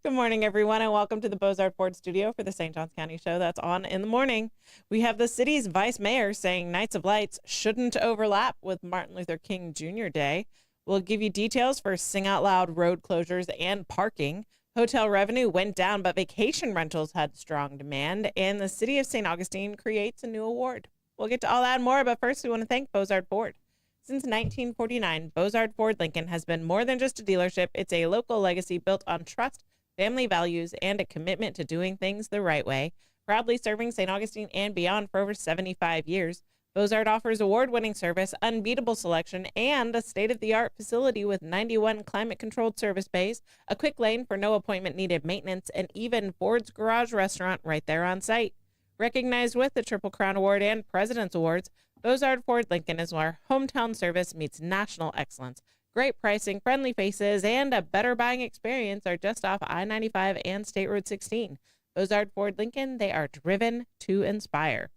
Good morning, everyone, and welcome to the Bozard Ford studio for the St. Johns County show that's on in the morning. We have the city's vice mayor saying Nights of Lights shouldn't overlap with Martin Luther King Jr. Day. We'll give you details for Sing Out Loud road closures and parking. Hotel revenue went down, but vacation rentals had strong demand, and the city of St. Augustine creates a new award. We'll get to all that and more, but first we want to thank Bozard Ford. Since 1949, Bozard Ford Lincoln has been more than just a dealership. It's a local legacy built on trust, family values, and a commitment to doing things the right way. Proudly serving St. Augustine and beyond for over 75 years, Bozard offers award-winning service, unbeatable selection, and a state-of-the-art facility with 91 climate-controlled service bays, a quick lane for no appointment-needed maintenance, and even Ford's Garage restaurant right there on site. Recognized with the Triple Crown Award and President's Awards, Bozard Ford Lincoln is where hometown service meets national excellence. Great pricing, friendly faces, and a better buying experience are just off I-95 and State Road 16. Bozard Ford Lincoln, they are driven to inspire.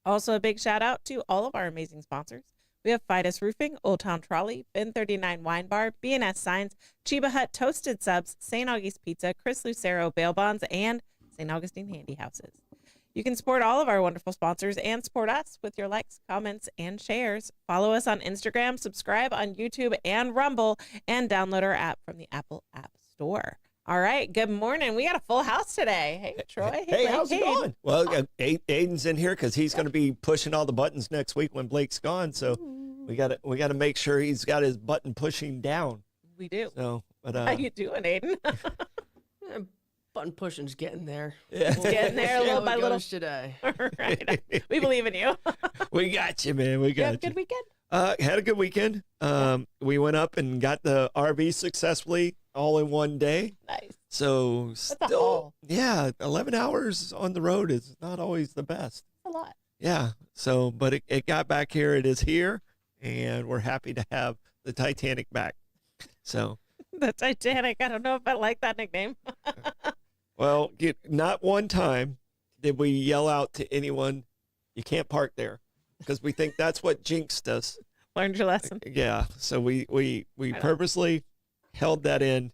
Also, a big shout out to all of our amazing sponsors. We have Fidus Roofing, Old Town Trolley, Bin 39 Wine Bar, B&S Signs, Chiba Hut Toasted Subs, St. August Pizza, Chris Lucero Bail Bonds, and St. Augustine Handy Houses. You can support all of our wonderful sponsors and support us with your likes, comments, and shares. Follow us on Instagram, subscribe on YouTube and Rumble, and download our app from the Apple App Store. All right, good morning. We got a full house today. Hey, Troy. Hey, how's it going? Well, Aiden's in here because he's going to be pushing all the buttons next week when Blake's gone. So we got to make sure he's got his button pushing down. We do. So, but how you doing, Aiden? Button pushing's getting there. Yeah. It's getting there little by little today. All right. We believe in you. We got you, man. We got you. Have a good weekend? Had a good weekend. We went up and got the RV successfully all in one day. Nice. So That's a haul. yeah, 11 hours on the road is not always the best. A lot. Yeah. So, but it got back here. It is here, and we're happy to have the Titanic back. So. The Titanic. I don't know if I like that nickname. Well, not one time did we yell out to anyone, "You can't park there," because we think that's what jinxed us. Learned your lesson. Yeah, so we purposely held that in,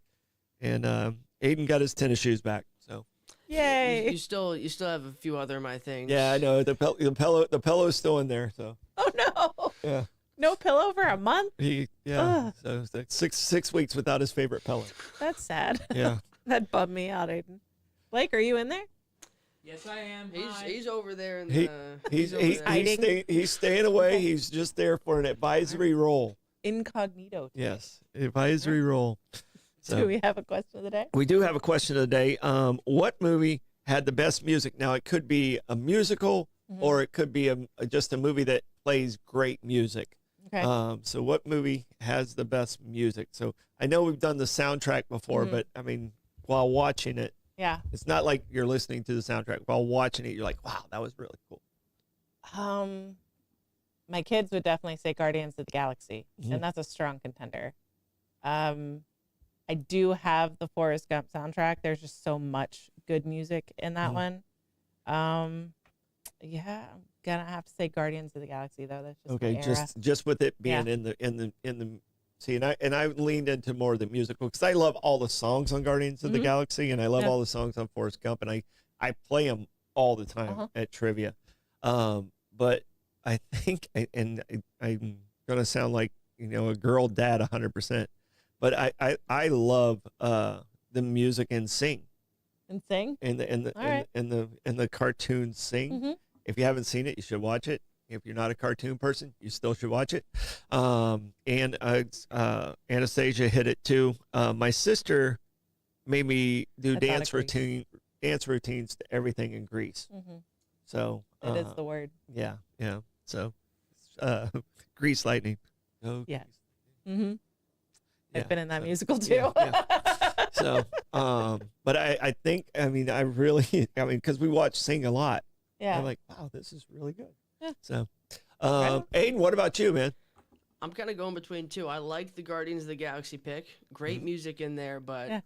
and Aiden got his tennis shoes back. So Yay! You still have a few other of my things. yeah, I know the pillow's still in there. So Oh no! yeah, No pillow for a month? so it's like six weeks without his favorite pillow. That's sad. Yeah, That bummed me out, Aiden. Blake, are you in there? Yes, I am. He's over there in he, the. he's staying away. Okay. He's just there for an advisory role. Incognito. Yes, advisory role. So. Do we have a question of the day? We do have a question of the day. What movie had the best music? Now, it could be a musical or it could be just a movie that plays great music. Okay. So what movie has the best music? So I know we've done the soundtrack before, but I mean, while watching it, Yeah. it's not like you're listening to the soundtrack. While watching it, you're like, wow, that was really cool. My kids would definitely say Guardians of the Galaxy, and that's a strong contender. I do have the Forrest Gump soundtrack. There's just so much good music in that one. Yeah, I'm gonna have to say Guardians of the Galaxy though. That's just Okay, my era. just with it being Yeah. in the see, and I leaned into more of the musical because I love all the songs on Guardians of the Galaxy, and I love all the songs on Forrest Gump, and I play them all the time at trivia. But I think, and I'm gonna sound like a girl dad 100%, but I love the music and Sing. And Sing. And the cartoon Sing. If you haven't seen it, you should watch it. If you're not a cartoon person, you still should watch it. And Anastasia hit it too. My sister made me do dance routines to everything in Greece. So It is the word. yeah. So Grease Lightning. Oh, Yeah. Grease. I've been in that musical too. So, but I think, I mean, because we watch Sing a lot. Yeah. I'm like, wow, this is really good. Yeah. So, Aiden, what about you, man? I'm kind of going between two. I like the Guardians of the Galaxy pick. Great music in there, but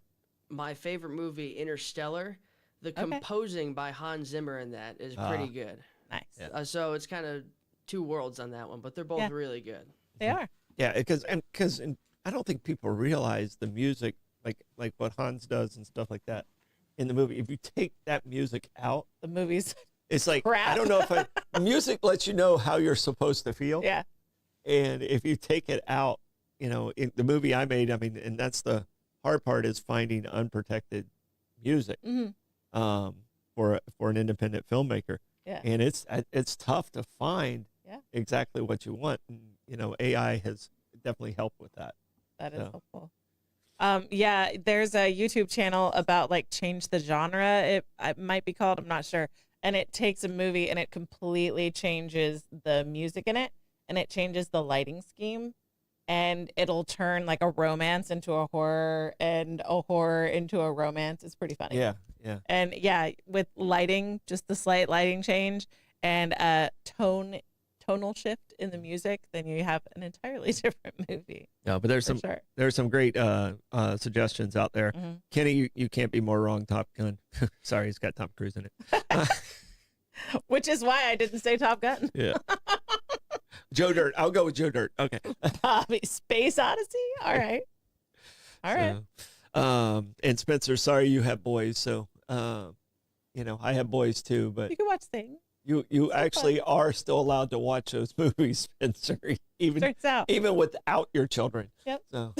my favorite movie, Interstellar, the composing by Hans Zimmer in that is pretty good. Nice. So it's kind of two worlds on that one, but they're both really good. They are. Yeah, because I don't think people realize the music, like like what Hans does and stuff like that in the movie. If you take that music out, The movie's it's like crap. I don't know if music lets you know how you're supposed to feel. Yeah. And if you take it out, in the movie I made, I mean, and that's the hard part is finding unprotected music for an independent filmmaker. Yeah. And it's tough to find Yeah. exactly what you want. And, AI has definitely helped with that. That is helpful. Yeah, there's a YouTube channel about like change the genre. It might be called, I'm not sure. And it takes a movie and it completely changes the music in it, and it changes the lighting scheme, and it'll turn like a romance into a horror and a horror into a romance. It's pretty funny. Yeah. Yeah. And yeah, with lighting, just the slight lighting change and a tonal shift in the music, then you have an entirely different movie. No, but there's some great suggestions out there. Mm-hmm. Kenny, you can't be more wrong. Top Gun. Sorry, it's got Tom Cruise in it. Which is why I didn't say Top Gun. Yeah. Joe Dirt. I'll go with Joe Dirt. Okay. Space Odyssey. All right. All right. And Spencer, sorry you have boys, so I have boys too, but You can watch things. you actually are still allowed to watch those movies, Spencer, Turns out. even without your children. Yep. So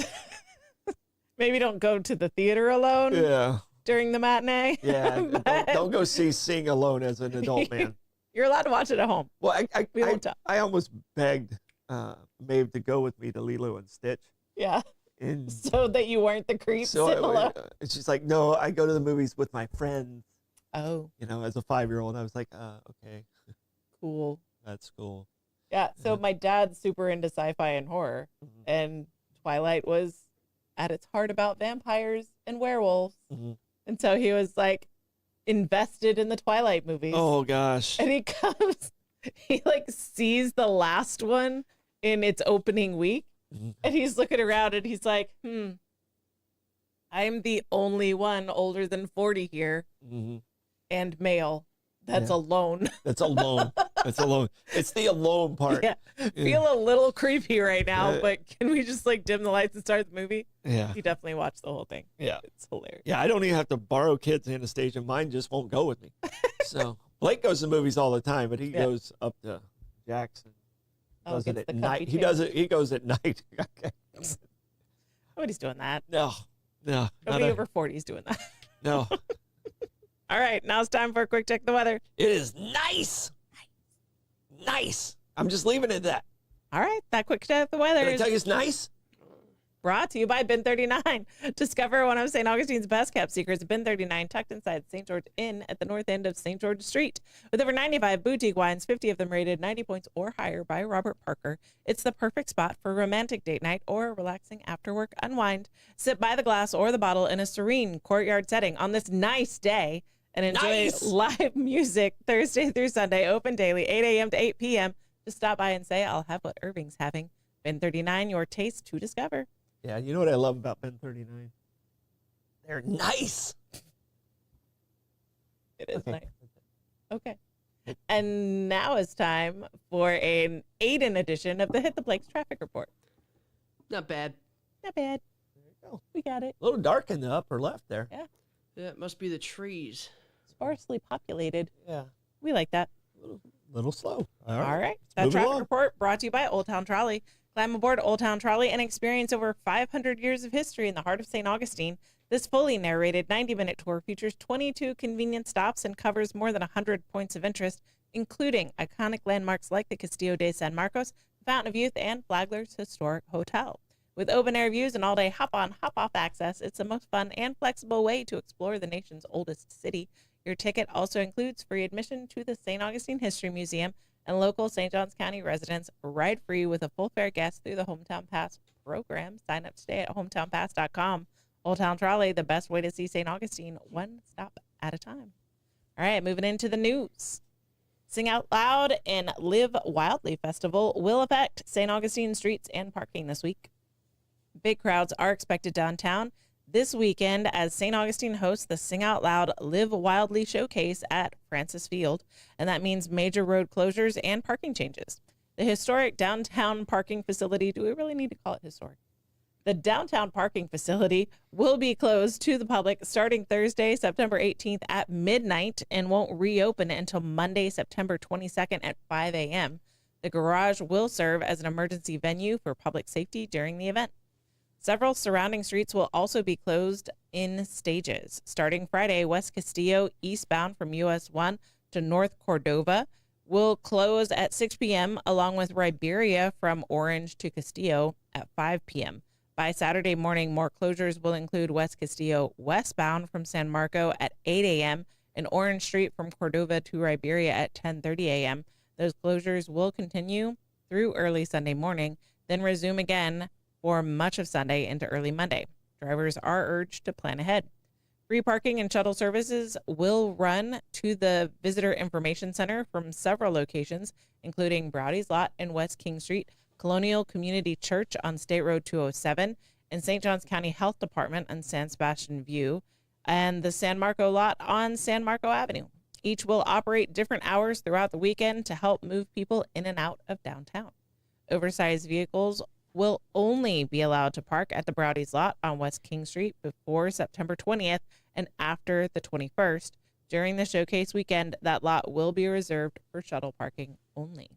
Maybe don't go to the theater alone yeah. during the matinee. Yeah. But don't go see Sing alone as an adult man. You're allowed to watch it at home. Well, We won't tell. I almost begged Maeve to go with me to Lilo and Stitch. Yeah. And So that you weren't the creep sitting alone. she's like, no, I go to the movies with my friends. Oh, As a 5-year-old, I was like, okay, cool. that's cool. Yeah. So my dad's super into sci-fi and horror, and Twilight was at its heart about vampires and werewolves. Mm-hmm. And so he was like invested in the Twilight movies. Oh gosh. And he like sees the last one in its opening week, and he's looking around and he's like, I'm the only one older than 40 here and male. That's alone. That's alone. That's alone. It's the alone part. Yeah. Feel a little creepy right now, but can we just like dim the lights and start the movie? Yeah. You definitely watch the whole thing. Yeah. It's hilarious. Yeah, I don't even have to borrow kids' Anastasia. Mine just won't go with me. So Blake goes to movies all the time, but he goes up to Jackson. Does it at night. He does it. He goes at night. Okay. Nobody's doing that. No. Nobody over 40 is doing that. No. All right, now it's time for a quick check of the weather. It is nice. Nice. I'm just leaving it at that. All right, that quick check of the weather Did I is tell you it's nice? brought to you by Bin 39. Discover one of St. Augustine's best kept secrets. Bin 39, tucked inside St. George Inn at the north end of St. George Street. With over 95 boutique wines, 50 of them rated 90 points or higher by Robert Parker, it's the perfect spot for a romantic date night or a relaxing after-work unwind. Sit by the glass or the bottle in a serene courtyard setting on this nice day and enjoy live music Thursday through Sunday, open daily, 8 a.m. to 8 p.m. Just stop by and say, I'll have what Irving's having. Bin 39, your taste to discover. Yeah, you know what I love about Ben 39? They're nice. It is nice. Okay. And now it's time for an Aiden edition of the Hit the Blake's traffic report. Not bad. Not bad. There you go. We got it. A little dark in the upper left there. Yeah. Yeah, it must be the trees. Sparsely populated. Yeah. We like that. Little slow. All right. That Moving traffic along. report brought to you by Old Town Trolley. Climb aboard Old Town Trolley and experience over 500 years of history in the heart of St. Augustine. This fully narrated 90-minute tour features 22 convenient stops and covers more than 100 points of interest, including iconic landmarks like the Castillo de San Marcos, the Fountain of Youth, and Flagler's Historic Hotel. With open-air views and all-day hop-on, hop-off access, it's the most fun and flexible way to explore the nation's oldest city. Your ticket also includes free admission to the St. Augustine History Museum, and local St. Johns County residents ride free with a full fare guest through the Hometown Pass program. Sign up today at hometownpass.com. Old Town Trolley, the best way to see St. Augustine, one stop at a time. All right, moving into the news. Sing Out Loud and Live Wildly Festival will affect St. Augustine streets and parking this week. Big crowds are expected downtown this weekend as St. Augustine hosts the Sing Out Loud Live Wildly showcase at Francis Field, and that means major road closures and parking changes. The historic downtown parking facility, do we really need to call it historic? The downtown parking facility will be closed to the public starting Thursday, September 18th at midnight and won't reopen until Monday, September 22nd at 5 a.m. The garage will serve as an emergency venue for public safety during the event. Several surrounding streets will also be closed in stages. Starting Friday, West Castillo eastbound from US 1 to North Cordova will close at 6 p.m. along with Riberia from Orange to Castillo at 5 p.m. By Saturday morning, more closures will include West Castillo westbound from San Marco at 8 a.m. and Orange Street from Cordova to Riberia at 10:30 a.m. Those closures will continue through early Sunday morning, then resume again for much of Sunday into early Monday. Drivers are urged to plan ahead. Free parking and shuttle services will run to the Visitor Information Center from several locations, including Browdy's Lot and West King Street, Colonial Community Church on State Road 207, and St. Johns County Health Department on San Sebastian View, and the San Marco Lot on San Marco Avenue. Each will operate different hours throughout the weekend to help move people in and out of downtown. Oversized vehicles will only be allowed to park at the Browdy's Lot on West King Street before September 20th and after the 21st. During the showcase weekend, that lot will be reserved for shuttle parking only.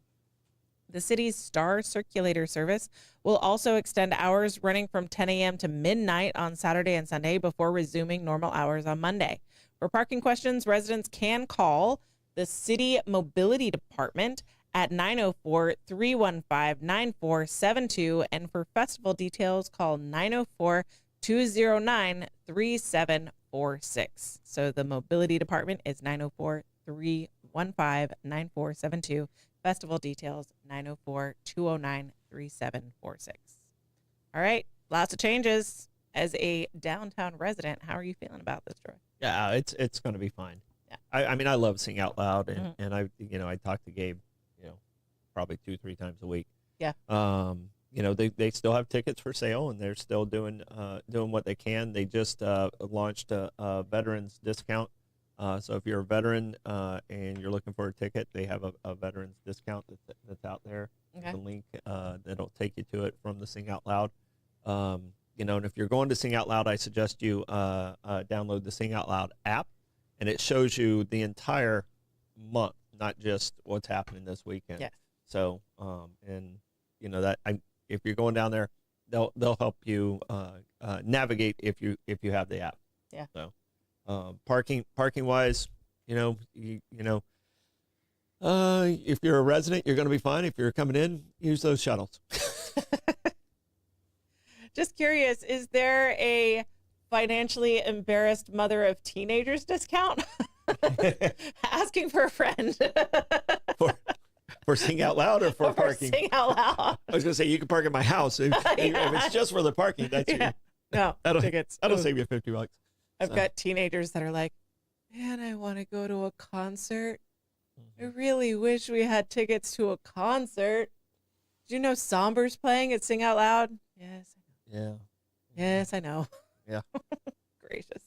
The city's Star Circulator service will also extend hours running from 10 a.m. to midnight on Saturday and Sunday before resuming normal hours on Monday. For parking questions, residents can call the City Mobility Department at 904-315-9472, and for festival details, call 904-209-3746. So the Mobility Department is 904-315-9472. Festival details, 904-209-3746. All right, lots of changes. As a downtown resident, how are you feeling about this, Troy? Yeah, it's going to be fine. Yeah. I mean, I love Sing Out Loud, and I talk to Gabe, probably 2-3 times a week. Yeah. They still have tickets for sale, and they're still doing what they can. They just launched a veterans discount. So if you're a veteran and you're looking for a ticket, they have a veterans discount that's out there. Okay. There's a link that'll take you to it from the Sing Out Loud. And if you're going to Sing Out Loud, I suggest you download the Sing Out Loud app, and it shows you the entire month, not just what's happening this weekend. Yes. So, if you're going down there, they'll help you navigate if you have the app. Yeah. So, parking wise, if you're a resident, you're going to be fine. If you're coming in, use those shuttles. Just curious, is there a financially embarrassed mother of teenagers discount? Asking for a friend. For Sing Out Loud or for parking? Sing Out Loud. I was going to say, you can park at my house. If it's just for the parking, that's No, tickets. That'll save you $50. I've got teenagers that are like, man, I want to go to a concert. I really wish we had tickets to a concert. Do you know Somber's playing at Sing Out Loud? Yes. Yeah. Yes, I know. Yeah. Gracious.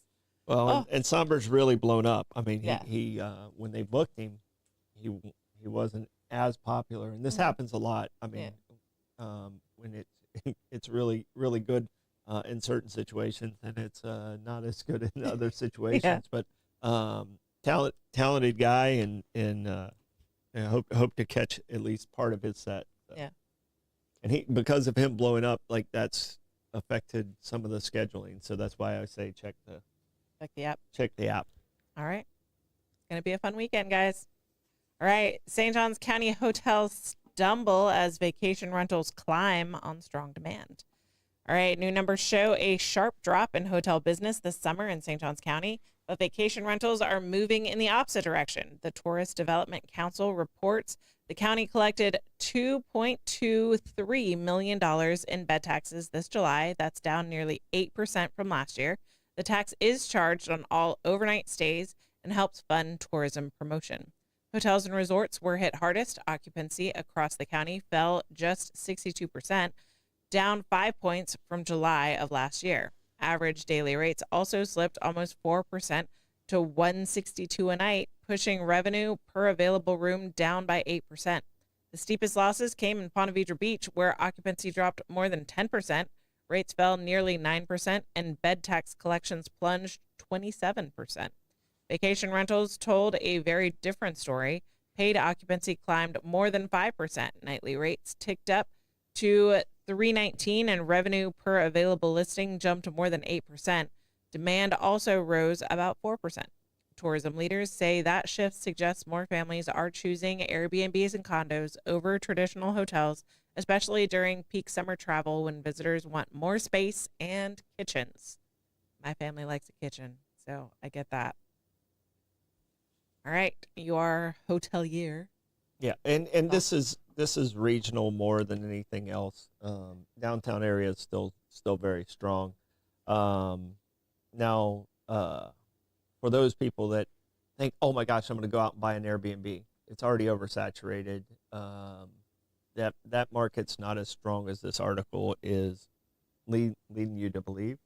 Well, and Somber's really blown up. I mean, Yeah. he when they booked him, he wasn't as popular, and this happens a lot. I mean, when it's really, really good in certain situations, and it's not as good in other situations. But talented guy, and I hope to catch at least part of his set. So. Yeah. And because of him blowing up, like, that's affected some of the scheduling. So that's why I say check the app. Check the app. All right. It's going to be a fun weekend, guys. All right. St. Johns County hotels stumble as vacation rentals climb on strong demand. All right. New numbers show a sharp drop in hotel business this summer in St. Johns County, but vacation rentals are moving in the opposite direction. The Tourist Development Council reports the county collected $2.23 million in bed taxes this July. That's down nearly 8% from last year. The tax is charged on all overnight stays and helps fund tourism promotion. Hotels and resorts were hit hardest. Occupancy across the county fell just 62%, down 5 points from July of last year. Average daily rates also slipped almost 4% to $162 a night, pushing revenue per available room down by 8%. The steepest losses came in Ponte Vedra Beach, where occupancy dropped more than 10%. Rates fell nearly 9%, and bed tax collections plunged 27%. Vacation rentals told a very different story. Paid occupancy climbed more than 5%. Nightly rates ticked up to $319, and revenue per available listing jumped more than 8%. Demand also rose about 4%. Tourism leaders say that shift suggests more families are choosing Airbnbs and condos over traditional hotels, especially during peak summer travel when visitors want more space and kitchens. My family likes a kitchen, so I get that. All right, you are hotelier. Yeah, and this is regional more than anything else. Downtown area is still very strong. Now, for those people that think, oh my gosh, I'm going to go out and buy an Airbnb, it's already oversaturated. That market's not as strong as this article is leading you to believe.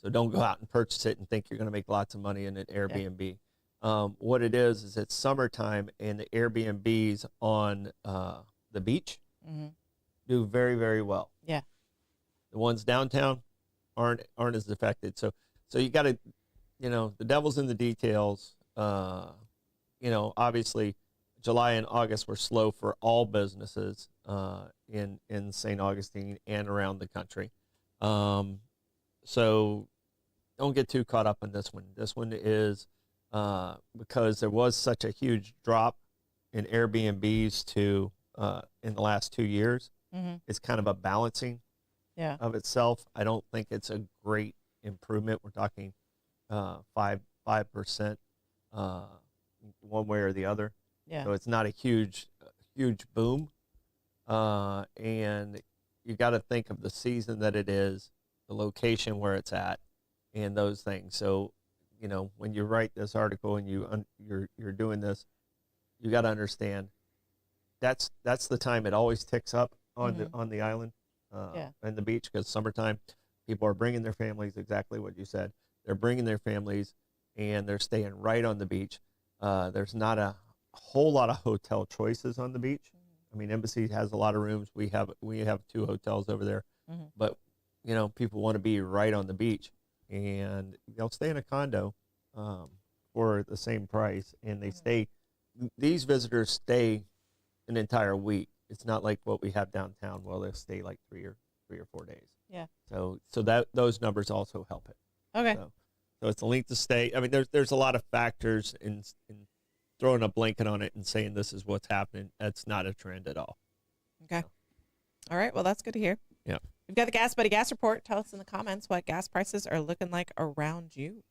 So don't go out and purchase it and think you're going to make lots of money in an Airbnb. Yeah. What it is it's summertime, and the Airbnbs on the beach do very, very well. Yeah. The ones downtown aren't as affected. So you got to, the devil's in the details. Obviously July and August were slow for all businesses in St. Augustine and around the country. So don't get too caught up in this one. This one is because there was such a huge drop in Airbnbs in the last 2 years. It's kind of a balancing of itself. I don't think it's a great improvement. We're talking 5% one way or the other. Yeah. So it's not a huge boom. And you got to think of the season that it is, the location where it's at, and those things. So, when you write this article and you're doing this, you got to understand that's the time it always ticks up on the island and the beach, because summertime people are bringing their families. Exactly what you said. They're bringing their families and they're staying right on the beach. There's not a whole lot of hotel choices on the beach. I mean, Embassy has a lot of rooms. We have 2 hotels over there, but people want to be right on the beach, and they'll stay in a condo for the same price, and they stay. These visitors stay an entire week. It's not like what we have downtown. Well, they'll stay like 3 or 4 days. Yeah. So that those numbers also help it. Okay. So it's a length of stay. I mean, there's a lot of factors in throwing a blanket on it and saying this is what's happening. That's not a trend at all. Okay. All right. Well, that's good to hear. Yeah. We've got the Gas Buddy Gas Report. Tell us in the comments what gas prices are looking like around you.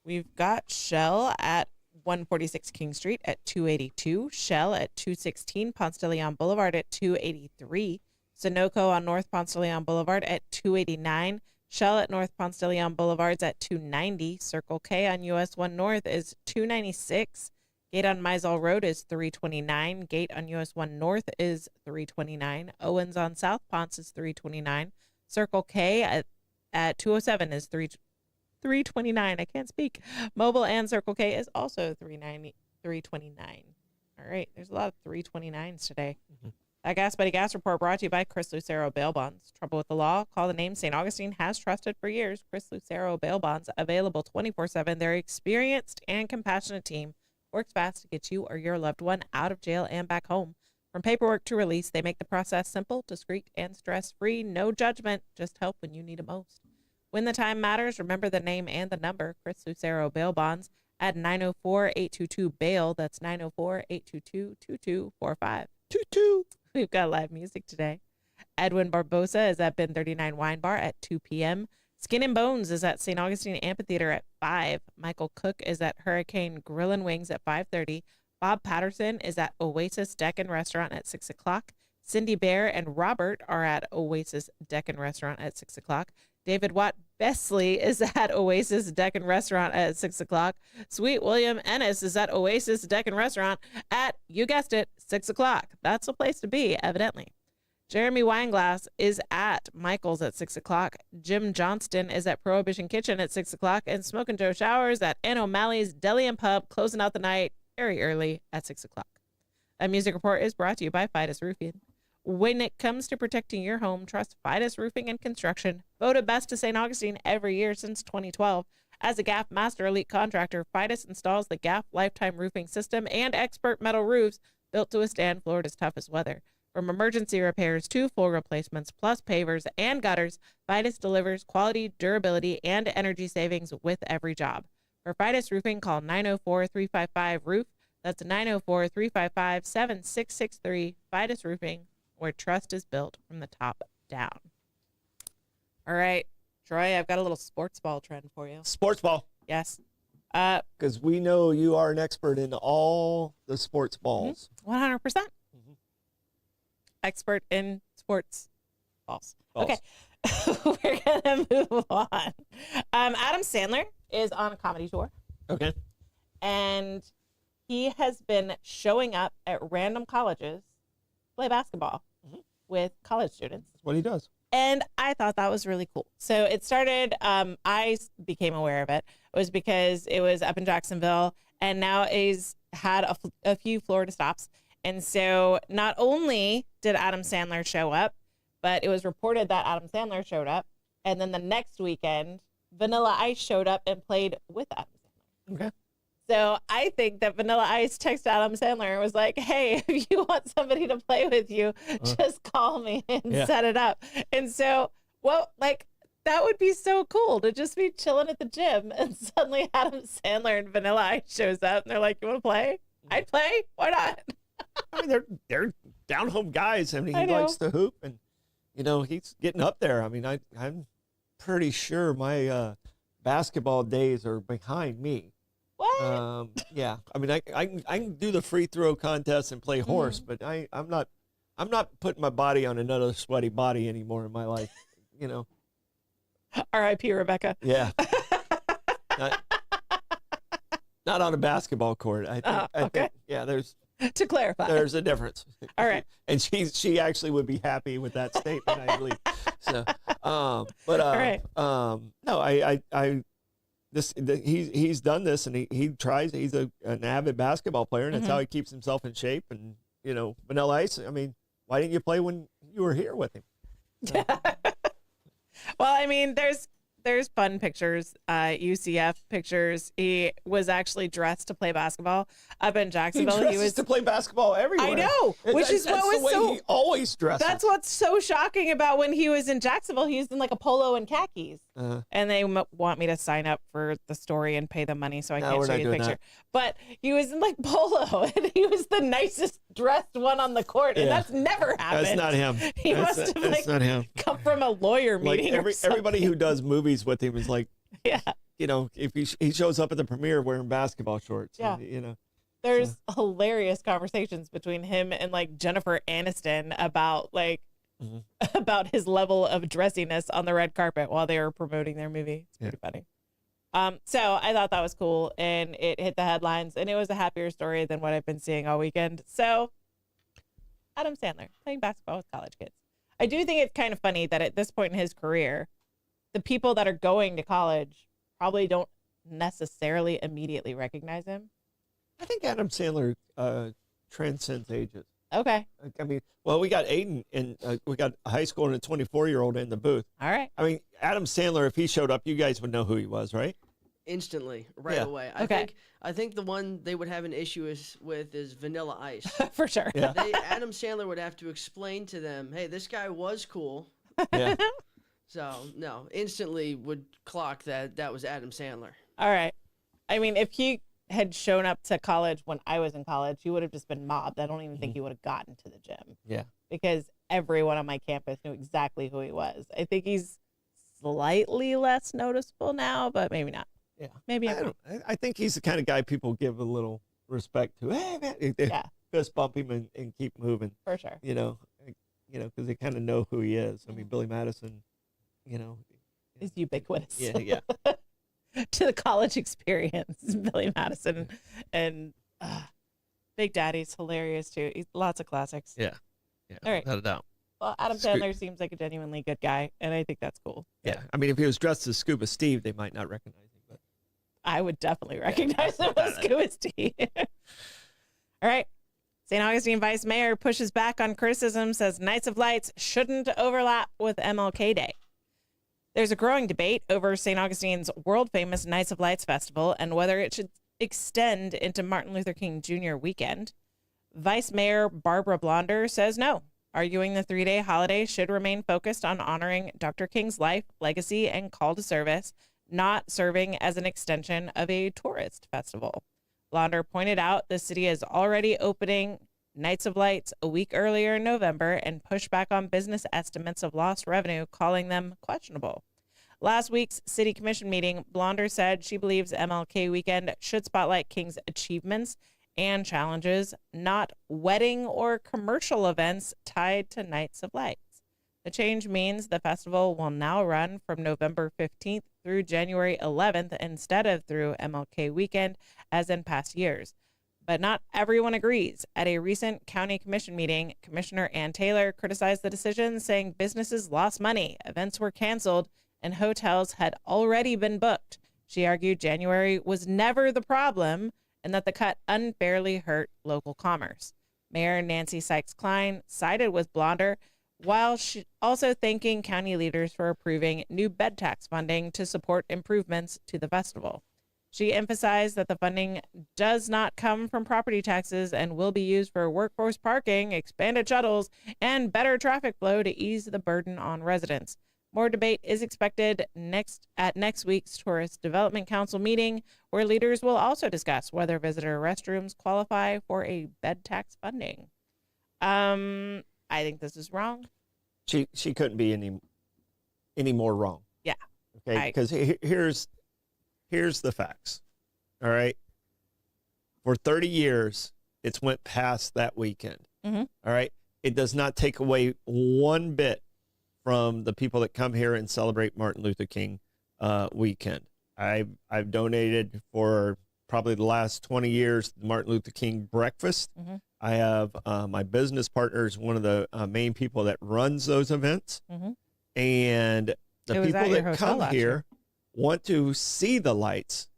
We've got Shell at 146 King Street at $2.82. Shell at 216 Ponce de Leon Boulevard at $2.83. Sunoco on North Ponce de Leon Boulevard at $2.89. Shell at North Ponce de Leon Boulevards at $2.90. Circle K on US 1 North is $2.96. Gate on Mizell Road is $3.29. Gate on US 1 North is $3.29. Owens on South Ponce is $3.29. Circle K at 207 is $3.29. I can't speak. Mobile and Circle K is also $3.29. All right, there's a lot of $3.29s today. That Gas Buddy Gas Report brought to you by Chris Lucero Bail Bonds. Trouble with the law? Call the name St. Augustine has trusted for years. Chris Lucero Bail Bonds, available 24/7. Their experienced and compassionate team works fast to get you or your loved one out of jail and back home. From paperwork to release, they make the process simple, discreet, and stress-free. No judgment, just help when you need it most. When the time matters, remember the name and the number. Chris Lucero Bail Bonds at 904-822-BAIL. That's 904-822-2245. Toot. We've got live music today. Edwin Barbosa is at Bin 39 Wine Bar at 2 p.m. Skin and Bones is at St. Augustine Amphitheater at 5. Michael Cook is at Hurricane Grill and Wings at 5:30. Bob Patterson is at Oasis Deck and Restaurant at 6 o'clock. Cindy Bear and Robert are at Oasis Deck and Restaurant at 6 o'clock. David Watt Besley is at Oasis Deck and Restaurant at 6 o'clock. Sweet William Ennis is at Oasis Deck and Restaurant at, you guessed it, 6 o'clock. That's the place to be, evidently. Jeremy Weinglass is at Michael's at 6 o'clock. Jim Johnston is at Prohibition Kitchen at 6 o'clock. And Smokin' Joe Showers at Ann O'Malley's Deli and Pub, closing out the night very early at 6 o'clock. A music report is brought to you by Fidus Roofing. When it comes to protecting your home, trust Fidus Roofing and Construction. Voted best to St. Augustine every year since 2012. As a GAF Master Elite Contractor, Fidus installs the GAF Lifetime Roofing System and expert metal roofs built to withstand Florida's toughest weather. From emergency repairs to full replacements, plus pavers and gutters, Fidus delivers quality, durability, and energy savings with every job. For Fidus Roofing, call 904-355-ROOF. That's 904-355-7663. Fidus Roofing, where trust is built from the top down. All right, Troy, I've got a little sports ball trend for you. Sports ball. Yes. Because we know you are an expert in all the sports balls. 100%. Expert in sports balls. Okay. We're going to move on. Adam Sandler is on a comedy tour. Okay. And he has been showing up at random colleges to play basketball with college students. That's what he does. And I thought that was really cool. So it started, I became aware of it. It was because it was up in Jacksonville, and now he's had a few Florida stops. And so not only did Adam Sandler show up, but it was reported that Adam Sandler showed up. And then the next weekend, Vanilla Ice showed up and played with Adam Sandler. Okay. So I think that Vanilla Ice texted Adam Sandler and was like, hey, if you want somebody to play with you, just call me and set it up. And so, well, like, that would be so cool to just be chilling at the gym and suddenly Adam Sandler and Vanilla Ice shows up and they're like, you want to play? I'd play. Why not? I mean, they're down home guys. I mean, he likes to hoop, and you know he's getting up there. I mean, I'm pretty sure my basketball days are behind me. What? Yeah. I mean, I can do the free throw contest and play horse, but I'm not putting my body on another sweaty body anymore in my life. You know. R.I.P. Rebecca. Yeah. Not on a basketball court. I think yeah. To clarify, there's a difference. All right. And she actually would be happy with that statement, I believe. So, all right. No, he's done this, and he tries. He's an avid baskall player, and that's how he keeps himself in shape. And you know, Vanilla Ice. I mean, why didn't you play when you were here with him? Yeah. Well, I mean, there's fun pictures, UCF pictures. He was actually dressed to play basketball up in Jacksonville. He was to play basketball everywhere. I know, which is what was so. He always dresses. That's what's so shocking about when he was in Jacksonville. He was in like a polo and khakis, and they want me to sign up for the story and pay the money, so I can't show you the picture. That. But he was in like polo, and he was the nicest dressed one on the court, and that's never happened. That's not him. He must have not him. come from a lawyer meeting. Everybody who does movies with him is like, yeah, you know, if he shows up at the premiere wearing basketball shorts, yeah, you know, there's hilarious conversations between him and like Jennifer Aniston about like about his level of dressiness on the red carpet while they were promoting their movie. It's pretty funny. So I thought that was cool, and it hit the headlines, and it was a happier story than what I've been seeing all weekend. So Adam Sandler playing basketball with college kids. I do think it's kind of funny that at this point in his career, the people that are going to college probably don't necessarily immediately recognize him. I think Adam Sandler transcends ages. Okay. I mean, well, we got Aiden, and we got a high school and a 24-year-old in the booth. All right. I mean, Adam Sandler, if he showed up, you guys would know who he was, right? Instantly, right away. I think the one they would have an issue with is Vanilla Ice. For sure. Yeah. Adam Sandler would have to explain to them, hey, this guy was cool. Yeah. So, no, instantly would clock that was Adam Sandler. All right. I mean, if he had shown up to college when I was in college, he would have just been mobbed. I don't even think he would have gotten to the gym. Yeah. Because everyone on my campus knew exactly who he was. I think he's slightly less noticeable now, but maybe not. Yeah. Maybe I think he's the kind of guy people give a little respect to. Hey, man. They fist bump him and keep moving. For sure. You know, because they kind of know who he is. I mean, Billy Madison, is ubiquitous. Yeah. To the college experience, Billy Madison and Big Daddy's hilarious too. Lots of classics. Yeah. All right. Without a doubt. Well, Adam Sandler seems like a genuinely good guy, and I think that's cool. Yeah. I mean, if he was dressed as Scuba Steve, they might not recognize him. But I would definitely recognize him as Scuba Steve. All right. St. Augustine Vice Mayor pushes back on criticism, says Nights of Lights shouldn't overlap with MLK Day. There's a growing debate over St. Augustine's world-famous Nights of Lights festival and whether it should extend into Martin Luther King Jr. weekend. Vice Mayor Barbara Blonder says no, arguing the 3-day holiday should remain focused on honoring Dr. King's life, legacy, and call to service, not serving as an extension of a tourist festival. Blonder pointed out the city is already opening Nights of Lights a week earlier in November and pushed back on business estimates of lost revenue, calling them questionable. Last week's city commission meeting, Blonder said she believes MLK weekend should spotlight King's achievements and challenges, not wedding or commercial events tied to Nights of Lights. The change means the festival will now run from November 15th through January 11th instead of through MLK weekend, as in past years. But not everyone agrees. At a recent county commission meeting, Commissioner Ann Taylor criticized the decision, saying businesses lost money, events were canceled, and hotels had already been booked. She argued January was never the problem and that the cut unfairly hurt local commerce. Mayor Nancy Sykes-Klein sided with Blonder, while she also thanking county leaders for approving new bed tax funding to support improvements to the festival. She emphasized that the funding does not come from property taxes and will be used for workforce parking, expanded shuttles, and better traffic flow to ease the burden on residents. More debate is expected at next week's Tourist Development Council meeting, where leaders will also discuss whether visitor restrooms qualify for a bed tax funding. I think this is wrong. She couldn't be any more wrong. Yeah. Okay, because here's the facts. All right. For 30 years, it's went past that weekend. Mm-hmm. All right. It does not take away one bit from the people that come here and celebrate Martin Luther King weekend. I've donated for probably the last 20 years the Martin Luther King breakfast. Mm-hmm. I have my business partner is one of the main people that runs those events. Mm-hmm. And the people that come here want to see the lights,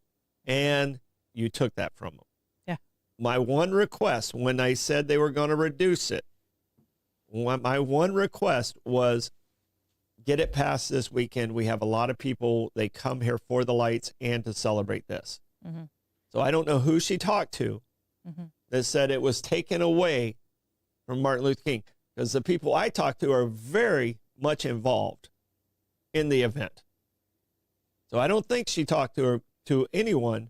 and you took that from them. Yeah. My one request when they said they were going to reduce it, my one request was get it past this weekend. We have a lot of people, they come here for the lights and to celebrate this. Mm-hmm. So I don't know who she talked to that said it was taken away from Martin Luther King, because the people I talked to are very much involved in the event. So I don't think she talked to anyone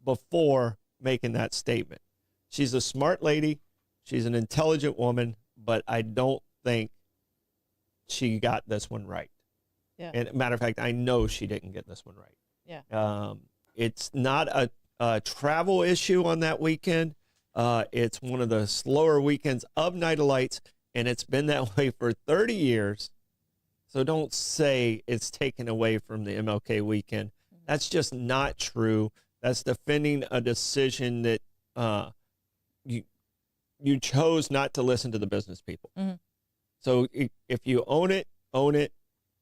before making that statement. She's a smart lady. She's an intelligent woman, but I don't think she got this one right. Yeah. And matter of fact, I know she didn't get this one right. Yeah. It's not a travel issue on that weekend. It's one of the slower weekends of Night of Lights, and it's been that way for 30 years. So don't say it's taken away from the MLK weekend. That's just not true. That's defending a decision that you chose not to listen to the business people. Mm-hmm. So if you own it, own it.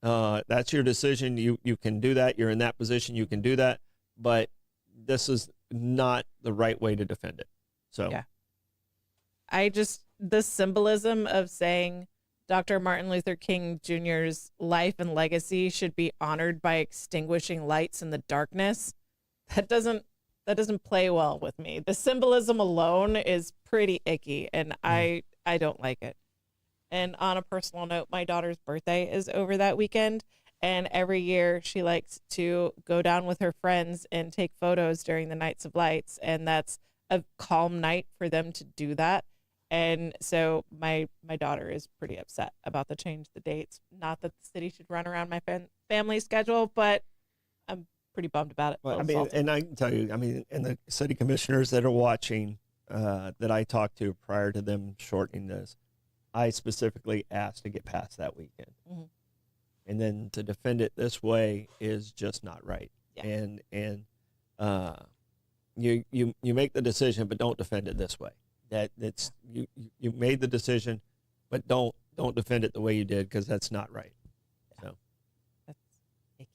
That's your decision. You can do that. You're in that position. You can do that. But this is not the right way to defend it. So yeah. The symbolism of saying Dr. Martin Luther King Jr.'s life and legacy should be honored by extinguishing lights in the darkness, that doesn't play well with me. The symbolism alone is pretty icky, and I don't like it. And on a personal note, my daughter's birthday is over that weekend, and every year she likes to go down with her friends and take photos during the Nights of Lights, and that's a calm night for them to do that. And so my daughter is pretty upset about the change of the dates. Not that the city should run around my family schedule, but I'm pretty bummed about it. Well, I mean, and I can tell you, and the city commissioners that are watching that I talked to prior to them shortening this, I specifically asked to get past that weekend. Mm-hmm. And then to defend it this way is just not right. Yeah. And you make the decision, but don't defend it this way. That's you made the decision, but don't defend it the way you did, because that's not right. Yeah. So that's icky.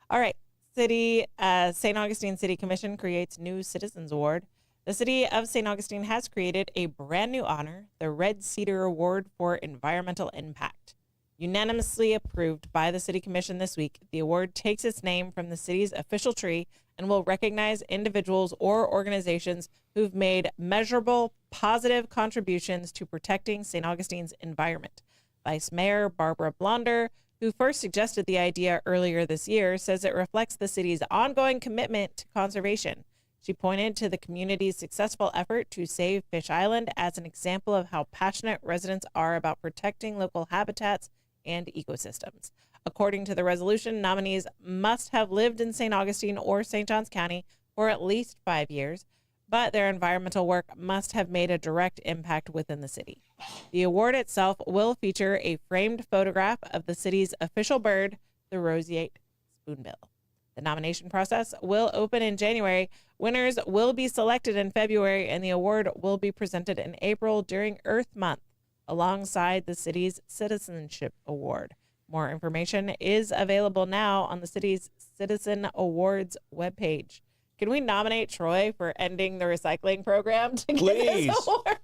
All right, St. Augustine City Commission creates new Citizens Award. The city of St. Augustine has created a brand new honor, the Red Cedar Award for Environmental Impact. Unanimously approved by the City Commission this week, the award takes its name from the city's official tree and will recognize individuals or organizations who've made measurable, positive contributions to protecting St. Augustine's environment. Vice Mayor Barbara Blonder, who first suggested the idea earlier this year, says it reflects the city's ongoing commitment to conservation. She pointed to the community's successful effort to save Fish Island as an example of how passionate residents are about protecting local habitats and ecosystems. According to the resolution, nominees must have lived in St. Augustine or St. Johns County for at least 5 years, but their environmental work must have made a direct impact within the city. The award itself will feature a framed photograph of the city's official bird, the roseate spoonbill. The nomination process will open in January. Winners will be selected in February, and the award will be presented in April during Earth Month, alongside the city's Citizenship Award. More information is available now on the city's Citizen Awards webpage. Can we nominate Troy for ending the recycling program to get this award?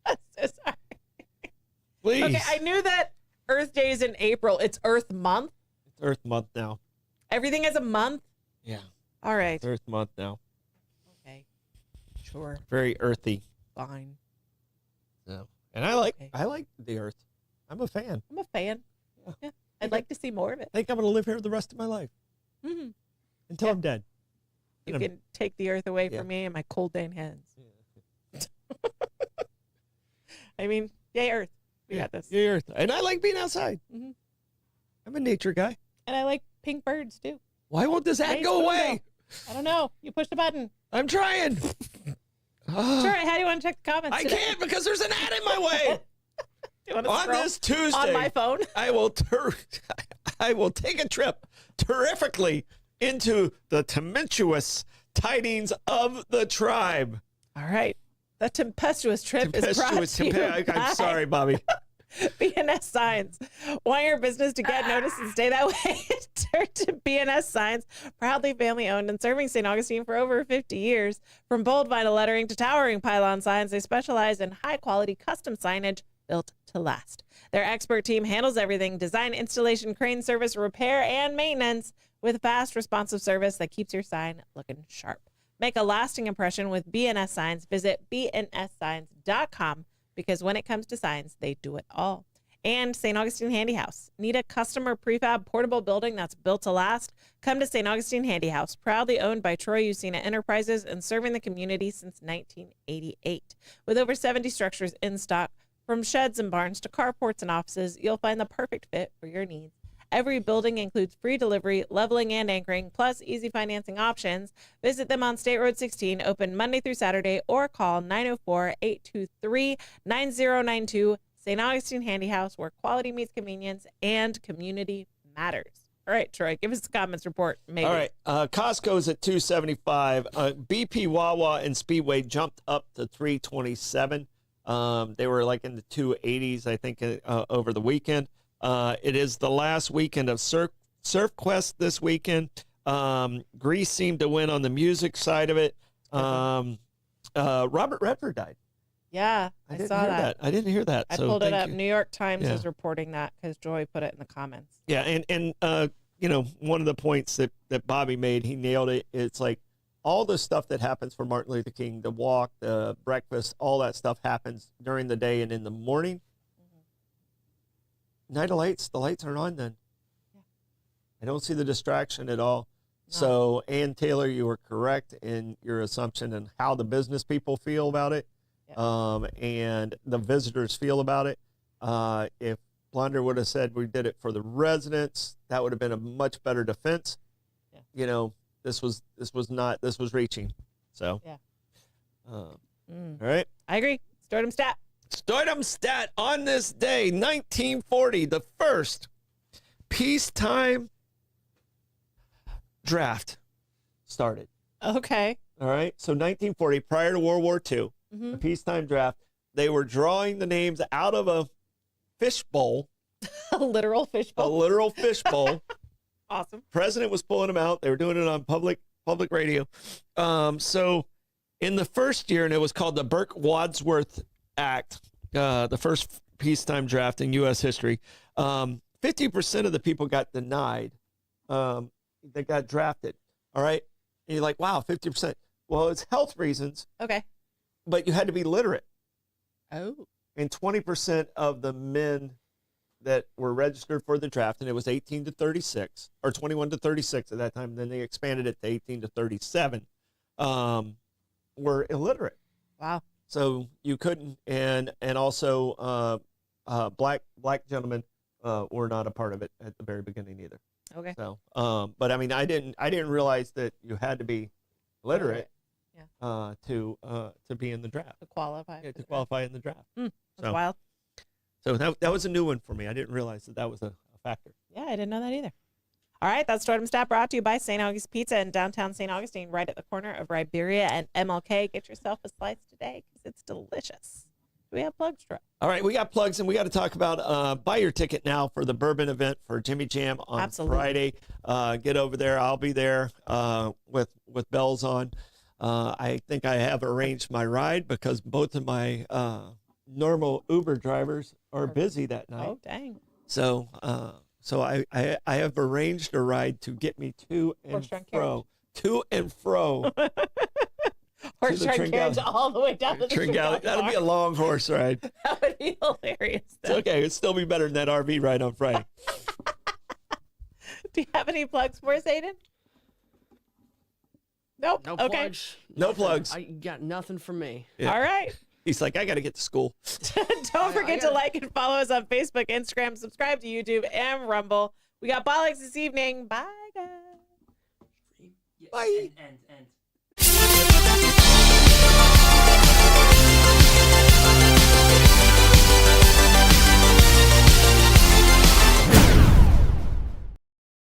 I'm so sorry. Please. Okay, I knew that Earth Day is in April. It's Earth Month. It's Earth Month now. Everything is a month? Yeah. All right. It's Earth Month now. Okay. Sure. Very earthy. Fine. So, and I like the Earth. I'm a fan. I'm a fan. Yeah. I'd like to see more of it. I think I'm going to live here the rest of my life. Mm-hmm. Until I'm dead. You can take the Earth away from me and my cold Dane hands. Yeah. I mean, yay, Earth. We got this. Yay, Earth. And I like being outside. Mm-hmm. I'm a nature guy. And I like pink birds, too. Why won't this ad go away? I don't know. You push the button. I'm trying. Sure. How do you want to check the comments I today? can't because there's an ad in my way. Do you want to On scroll this Tuesday, on my phone? I will take a trip terrifically into the tumultuous tidings of the tribe. All right. The tempestuous trip is brought to you I'm sorry, Bobby. BNS Signs. Want your business to get noticed and stay that way? Turn to BNS Signs, proudly family owned and serving St. Augustine for over 50 years. From bold vinyl lettering to towering pylon signs, they specialize in high quality custom signage built to last. Their expert team handles everything: design, installation, crane service, repair, and maintenance with fast, responsive service that keeps your sign looking sharp. Make a lasting impression with BNS Signs. Visit bnssigns.com. because when it comes to signs, they do it all. And St. Augustine Handy House. Need a customer prefab portable building that's built to last? Come to St. Augustine Handy House, proudly owned by Troy Usina Enterprises and serving the community since 1988. With over 70 structures in stock, from sheds and barns to carports and offices, you'll find the perfect fit for your needs. Every building includes free delivery, leveling, and anchoring, plus easy financing options. Visit them on State Road 16, open Monday through Saturday, or call 904-823-9092. St. Augustine Handy House, where quality meets convenience and community matters. All right, Troy, give us the comments report. Maybe. All right, Costco's at $275. BP, Wawa, and Speedway jumped up to $327. They were like in the 280s, I think, over the weekend. It is the last weekend of Surf Quest this weekend. Grease seemed to win on the music side of it. Robert Redford died. Yeah, I saw that. I didn't hear that. I pulled it up. New York Times is reporting that because Joy put it in the comments. Yeah, and you know, one of the points that Bobby made, he nailed it. It's like all the stuff that happens for Martin Luther King, the walk, the breakfast, all that stuff happens during the day and in the morning. Night of lights, the lights aren't on then. Yeah. I don't see the distraction at all. No. So, Ann Taylor, you were correct in your assumption and how the business people feel about it, and the visitors feel about it. If Blonder would have said we did it for the residents, that would have been a much better defense. Yeah. You know, this was reaching. So, yeah. All right. I agree. Stardom stat. Stardom stat on this day, 1940, the first peacetime draft started. Okay. All right. So 1940, prior to World War II, the peacetime draft, they were drawing the names out of a fishbowl. A literal fishbowl. A literal fishbowl. Awesome. President was pulling them out. They were doing it on public radio. So in the first year, and it was called the Burke-Wadsworth Act, the first peacetime draft in U.S. history. 50% of the people got denied that got drafted. All right. And you're like, wow, 50%. Well, it's health reasons. Okay. But you had to be literate. Oh. And 20% of the men that were registered for the draft, and it was 18 to 36, or 21 to 36 at that time, and then they expanded it to 18 to 37, were illiterate. Wow. So you couldn't, and also black gentlemen were not a part of it at the very beginning either. Okay. So, but I mean, I didn't realize that you had to be literate, to be in the draft. To qualify. Yeah, to qualify in the draft. That's So, wild. So that was a new one for me. I didn't realize that was a factor. Yeah, I didn't know that either. All right, that's Stardom Stat brought to you by St. August Pizza in downtown St. Augustine, right at the corner of Riberia and MLK. Get yourself a slice today because it's delicious. Do we have plugs, Troy? All right, we got plugs, and we got to talk about buy your ticket now for the bourbon event for Jimmy Jam on Friday. Get over there. I'll be there with bells on. I think I have arranged my ride because both of my normal Uber drivers are busy that night. Oh, dang. So I have arranged a ride to get me to and fro. To and fro. Horse-drawn carriage all the way down to the Tringali. That'll be a long horse ride. That would be hilarious. It's okay. It'll still be better than that RV ride on Friday. Do you have any plugs for us, Aiden? Nope. No okay. plugs. No plugs. I got nothing from me. Yeah. All right. He's like, I got to get to school. Don't forget to like and follow us on Facebook, Instagram, subscribe to YouTube and Rumble. We got Bollocks this evening. Bye, guys. Bye. End.